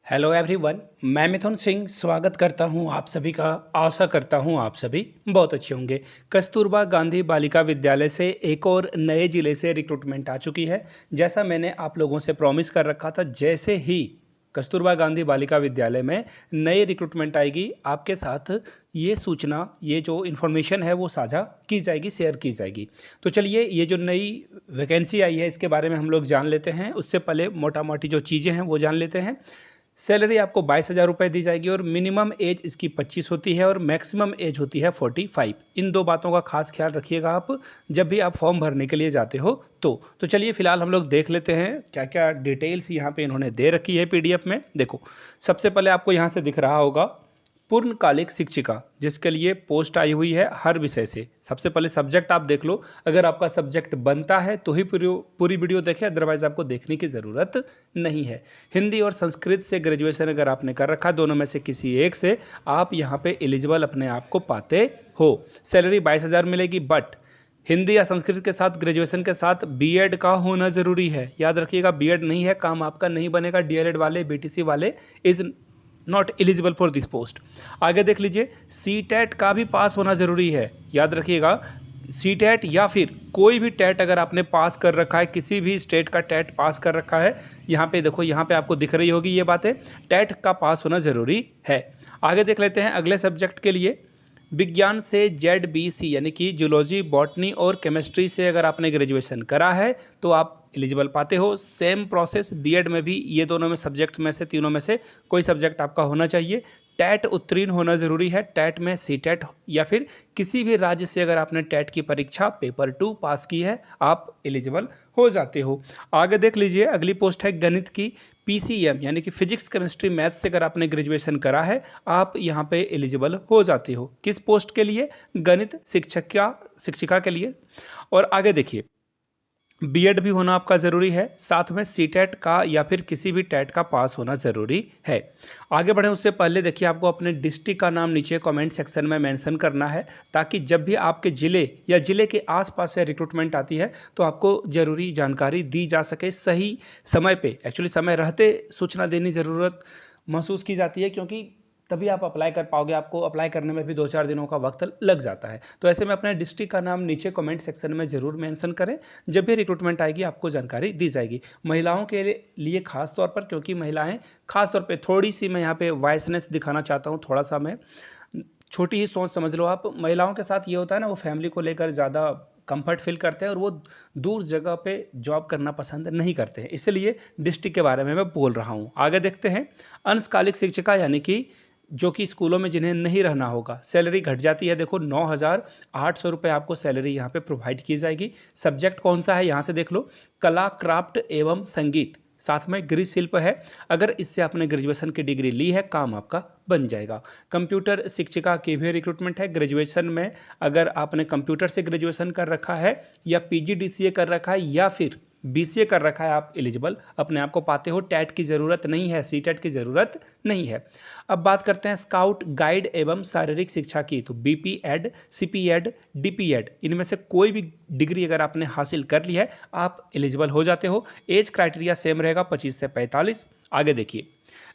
Hello everyone, मैं मिथुन सिंह स्वागत करता हूं आप सभी का। आशा करता हूं आप सभी बहुत अच्छे होंगे। कस्तूरबा गांधी बालिका विद्यालय से एक और नए ज़िले से रिक्रूटमेंट आ चुकी है। जैसा मैंने आप लोगों से प्रॉमिस कर रखा था, जैसे ही कस्तूरबा गांधी बालिका विद्यालय में नई रिक्रूटमेंट आएगी, आपके साथ ये सूचना, ये जो इन्फॉर्मेशन है वो साझा की जाएगी, शेयर की जाएगी। तो चलिए, ये जो नई वैकेंसी आई है इसके बारे में हम लोग जान लेते हैं। उससे पहले मोटा मोटी जो चीज़ें हैं वो जान लेते हैं। सैलरी आपको 22,000 रुपये दी जाएगी और मिनिमम एज इसकी 25 होती है और मैक्सिमम एज होती है 45। इन दो बातों का खास ख्याल रखिएगा आप जब भी आप फॉर्म भरने के लिए जाते हो। तो चलिए फिलहाल हम लोग देख लेते हैं क्या क्या डिटेल्स यहाँ पे इन्होंने दे रखी है पीडीएफ में। देखो, सबसे पहले आपको यहाँ से दिख रहा होगा पूर्णकालिक शिक्षिका, जिसके लिए पोस्ट आई हुई है हर विषय से। सबसे पहले सब्जेक्ट आप देख लो, अगर आपका सब्जेक्ट बनता है तो ही पूरी वीडियो देखें, अदरवाइज आपको देखने की ज़रूरत नहीं है। हिंदी और संस्कृत से ग्रेजुएशन अगर आपने कर रखा, दोनों में से किसी एक से आप यहाँ पे एलिजिबल अपने आप को पाते हो। सैलरी 22,000 मिलेगी, बट हिंदी या संस्कृत के साथ ग्रेजुएशन के साथ बीएड का होना ज़रूरी है। याद रखिएगा, बीएड नहीं है काम आपका नहीं बनेगा। डीएलएड वाले, बीटीसी वाले is not eligible for this post. आगे देख लीजिए, सीटेट का भी पास होना ज़रूरी है। याद रखिएगा, सीटेट या फिर कोई भी टेट अगर आपने पास कर रखा है, किसी भी स्टेट का टेट पास कर रखा है, यहाँ पे देखो, यहाँ पे आपको दिख रही होगी ये बातें, टेट का पास होना ज़रूरी है। आगे देख लेते हैं अगले सब्जेक्ट के लिए। विज्ञान से ZBC यानी कि जूलॉजी, बॉटनी और केमिस्ट्री से अगर आपने ग्रेजुएशन करा है तो आप एलिजिबल पाते हो। सेम प्रोसेस बीएड में भी, ये दोनों में सब्जेक्ट में से, तीनों में से कोई सब्जेक्ट आपका होना चाहिए। टैट उत्तीर्ण होना ज़रूरी है। टैट में सीटेट या फिर किसी भी राज्य से अगर आपने टैट की परीक्षा पेपर 2 पास की है, आप एलिजिबल हो जाते हो। आगे देख लीजिए, अगली पोस्ट है गणित की। PCM यानी कि फिजिक्स, केमिस्ट्री, मैथ से अगर आपने ग्रेजुएशन करा है, आप यहाँ पे एलिजिबल हो जाते हो। किस पोस्ट के लिए? गणित शिक्षिका के लिए। और आगे देखिए, बीएड भी होना आपका ज़रूरी है, साथ में सीटेट का या फिर किसी भी टेट का पास होना ज़रूरी है। आगे बढ़ें उससे पहले देखिए, आपको अपने डिस्ट्रिक्ट का नाम नीचे कमेंट सेक्शन में मेंशन करना है, ताकि जब भी आपके ज़िले या ज़िले के आसपास से रिक्रूटमेंट आती है तो आपको ज़रूरी जानकारी दी जा सके सही समय पे। एक्चुअली समय रहते सूचना देने ज़रूरत महसूस की जाती है, क्योंकि तभी आप अप्लाई कर पाओगे। आपको अप्लाई करने में भी 2-4 दिनों का वक्त लग जाता है। तो ऐसे में अपने डिस्ट्रिक्ट का नाम नीचे कमेंट सेक्शन में ज़रूर मेंशन करें। जब भी रिक्रूटमेंट आएगी आपको जानकारी दी जाएगी। महिलाओं के लिए खास तौर पर, क्योंकि महिलाएं खास तौर पे थोड़ी सी, मैं यहाँ पे वॉइसनेस दिखाना चाहता हूँ, थोड़ा सा मैं छोटी ही सोच समझ लो आप। महिलाओं के साथ ये होता है ना, वो फैमिली को लेकर ज़्यादा कंफर्ट फील करते हैं और वो दूर जगह पे जॉब करना पसंद नहीं करते हैं, इसलिए डिस्ट्रिक्ट के बारे में मैं बोल रहा हूँ। आगे देखते हैं, अंशकालिक शिक्षिका यानी कि जो कि स्कूलों में जिन्हें नहीं रहना होगा, सैलरी घट जाती है। देखो, 9,800 रुपये आपको सैलरी यहाँ पे प्रोवाइड की जाएगी। सब्जेक्ट कौन सा है यहाँ से देख लो, कला, क्राफ्ट एवं संगीत, साथ में गृह शिल्प है। अगर इससे आपने ग्रेजुएशन की डिग्री ली है, काम आपका बन जाएगा। कंप्यूटर शिक्षिका की भी रिक्रूटमेंट है। ग्रेजुएशन में अगर आपने कंप्यूटर से ग्रेजुएशन कर रखा है या PGDCA कर रखा है या फिर BCA कर रखा है, आप एलिजिबल अपने आप को पाते हो। टैट की ज़रूरत नहीं है, सीटेट की ज़रूरत नहीं है। अब बात करते हैं स्काउट गाइड एवं शारीरिक शिक्षा की। तो BP-ED, CP-ED, DP-ED, इनमें से कोई भी डिग्री अगर आपने हासिल कर ली है, आप एलिजिबल हो जाते हो। एज क्राइटेरिया सेम रहेगा, 25 से 45। आगे देखिए,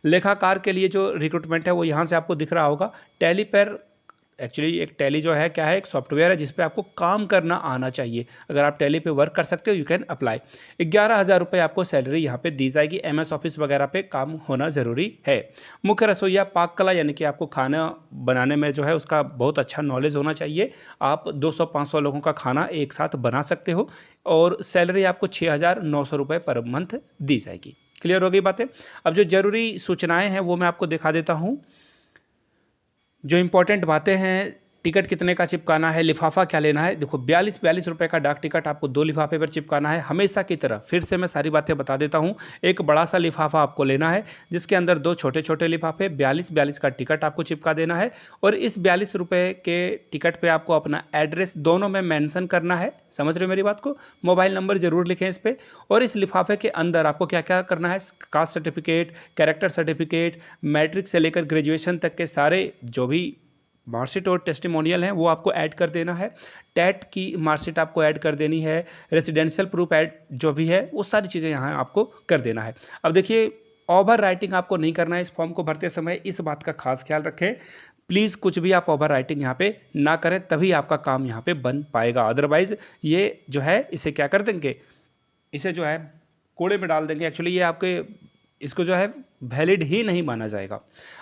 लेखाकार के लिए जो रिक्रूटमेंट है वो यहाँ से आपको दिख रहा होगा। टैली पर, एक्चुअली एक टैली जो है क्या है, एक सॉफ्टवेयर है जिस पे आपको काम करना आना चाहिए। अगर आप टैली पे वर्क कर सकते हो, यू कैन अप्लाई। 11,000 रुपये आपको सैलरी यहाँ पे दी जाएगी। MS ऑफिस वगैरह पे काम होना ज़रूरी है। मुख्य रसोईया, पाक कला यानी कि आपको खाना बनाने में जो है उसका बहुत अच्छा नॉलेज होना चाहिए। आप 200-500 लोगों का खाना एक साथ बना सकते हो और सैलरी आपको 6,900 रुपये पर मंथ दी जाएगी। क्लियर हो गई बातें? अब जो ज़रूरी सूचनाएँ हैं वो मैं आपको दिखा देता हूँ। जो इंपॉर्टेंट बातें हैं, टिकट कितने का चिपकाना है, लिफाफा क्या लेना है। देखो, 42 रुपये का डाक टिकट आपको 2 लिफाफे पर चिपकाना है। हमेशा की तरह फिर से मैं सारी बातें बता देता हूँ। एक बड़ा सा लिफाफा आपको लेना है जिसके अंदर 2 छोटे छोटे लिफाफे, 42 का टिकट आपको चिपका देना है। और इस 42 रुपये के टिकट पे आपको अपना एड्रेस दोनों में मेंशन करना है। समझ रहे हो मेरी बात को? मोबाइल नंबर ज़रूर लिखें इस पर। और इस लिफाफे के अंदर आपको क्या क्या करना है, caste certificate, character certificate, matric से लेकर ग्रेजुएशन तक के सारे जो भी मार्कशीट और टेस्टिमोनियल हैं वो आपको ऐड कर देना है। टैट की मार्कशीट आपको ऐड कर देनी है। रेजिडेंशियल प्रूफ ऐड जो भी है वो सारी चीज़ें यहाँ आपको कर देना है। अब देखिए, ओवर राइटिंग आपको नहीं करना है इस फॉर्म को भरते समय, इस बात का खास ख्याल रखें। प्लीज़ कुछ भी आप ओवर राइटिंग यहाँ पे ना करें, तभी आपका काम यहाँ पे बन पाएगा। अदरवाइज़ ये जो है इसे क्या कर देंगे, इसे जो है कूड़े में डाल देंगे। एक्चुअली ये आपके इसको जो है वैलिड ही नहीं माना जाएगा।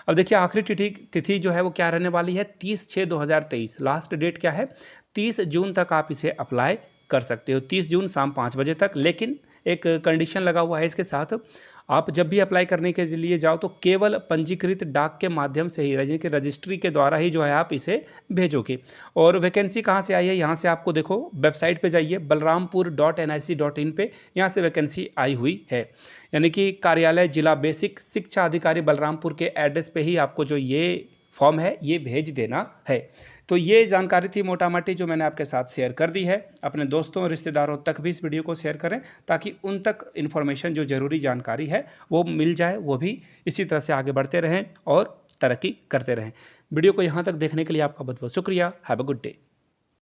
अब देखिए आखिरी तिथि जो है वो क्या रहने वाली है, 30/6/2023। लास्ट डेट क्या है, 30 जून तक आप इसे अप्लाई कर सकते हो, 30 जून शाम 5 बजे तक। लेकिन एक कंडीशन लगा हुआ है इसके साथ, आप जब भी अप्लाई करने के लिए जाओ तो केवल पंजीकृत डाक के माध्यम से ही, यानी कि रजिस्ट्री के द्वारा ही जो है आप इसे भेजोगे। और वैकेंसी कहाँ से आई है, यहाँ से आपको देखो वेबसाइट पे जाइए balrampur.nic.in पे, यहाँ से वैकेंसी आई हुई है। यानी कि कार्यालय जिला बेसिक शिक्षा अधिकारी बलरामपुर के एड्रेस पे ही आपको जो ये फॉर्म है ये भेज देना है। तो ये जानकारी थी मोटा मोटी जो मैंने आपके साथ शेयर कर दी है। अपने दोस्तों रिश्तेदारों तक भी इस वीडियो को शेयर करें, ताकि उन तक इन्फॉर्मेशन जो ज़रूरी जानकारी है वो मिल जाए, वो भी इसी तरह से आगे बढ़ते रहें और तरक्की करते रहें। वीडियो को यहाँ तक देखने के लिए आपका बहुत बहुत शुक्रिया। Have a good day.